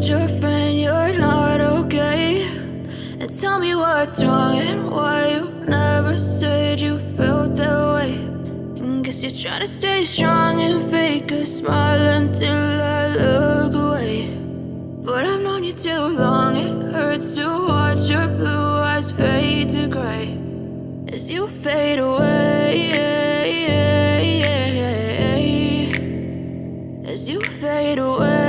told your friend you're not okay? And tell me what's wrong and why you never said you felt that way. And guess you're trying to stay strong and fake a smile until I look away. But I've known you too long, it hurts to watch your blue eyes fade to gray as you fade away, as you fade away.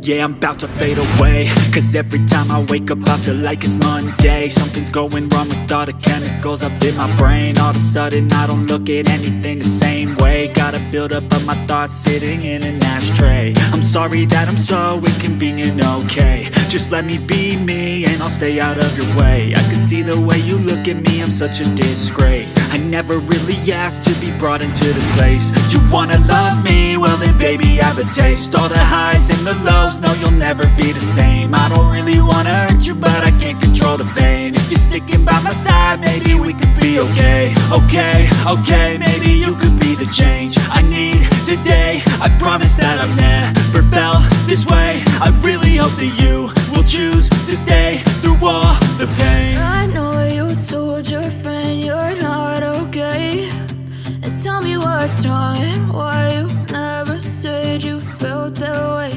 Yeah, I'm about to fade away, cause every time I wake up I feel like it's Monday. Something's going wrong with all the chemicals up in my brain. All of a sudden I don't look at anything the same way. Got a buildup of my thoughts sitting in an ashtray. I'm sorry that I'm so inconvenient, okay? Just let me be me and I'll stay out of your way. I can see the way you look at me, I'm such a disgrace. I never really asked to be brought into this place. You wanna love me? Well then baby I have a taste. All the highs and the lows, no, you'll never be the same. I don't really wanna hurt you, but I can't control the pain. If you're sticking by my side, maybe we could be okay. Okay, maybe you could be the change I need today. I promise that I've never felt this way. I really hope that you will choose to stay through all the pain. I know you told your friend you're not okay. And tell me what's wrong and why you never said you felt that way.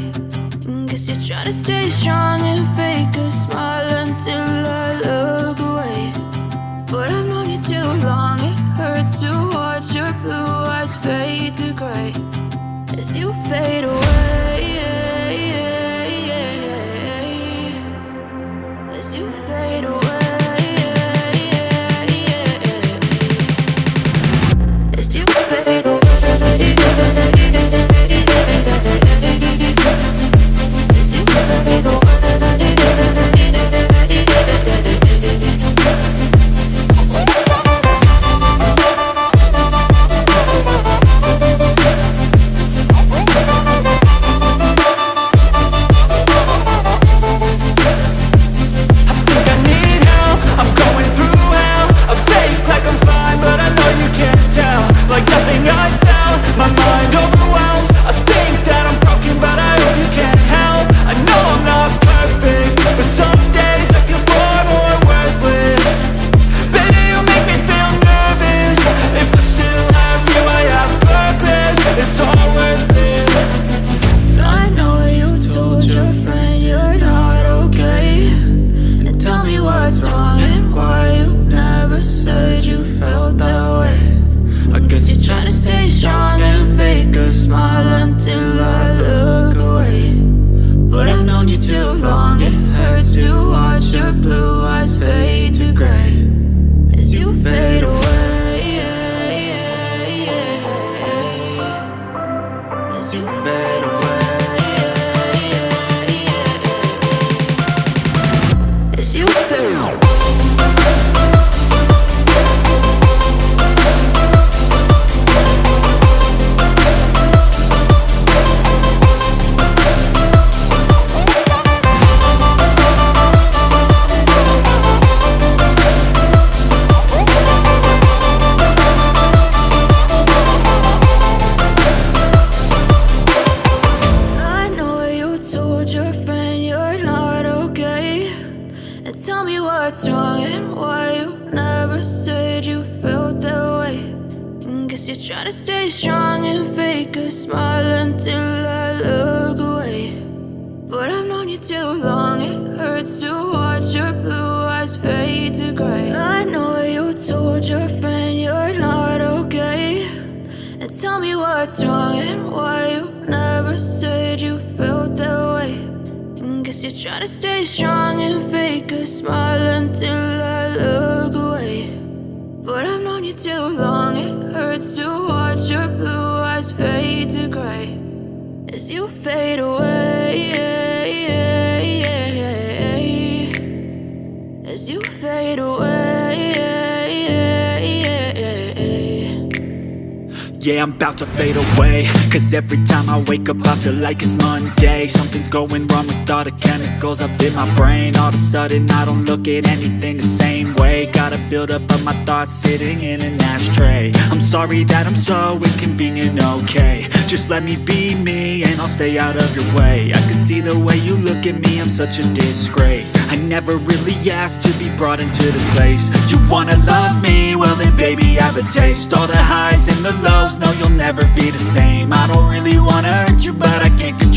Guess you're trying to stay strong and fake a smile until I look away. But I've known you too long, it hurts to watch your blue eyes fade to gray as you fade away, as you fade away, as you fade away. Yeah, I'm about to fade away, cause every time I wake up I feel like it's Monday. Something's going wrong with all the chemicals up in my brain. All of a sudden I don't look at anything the same way. Got a buildup of my thoughts sitting in an ashtray. I'm sorry that I'm so inconvenient, okay? Just let me be me and I'll stay out of your way. I can see the way you look at me, I'm such a disgrace. I never really asked to be brought into this place. You wanna love me? Well then baby, have a taste. All the highs and the lows, no you'll never be the same. I don't really wanna hurt you, but I can't control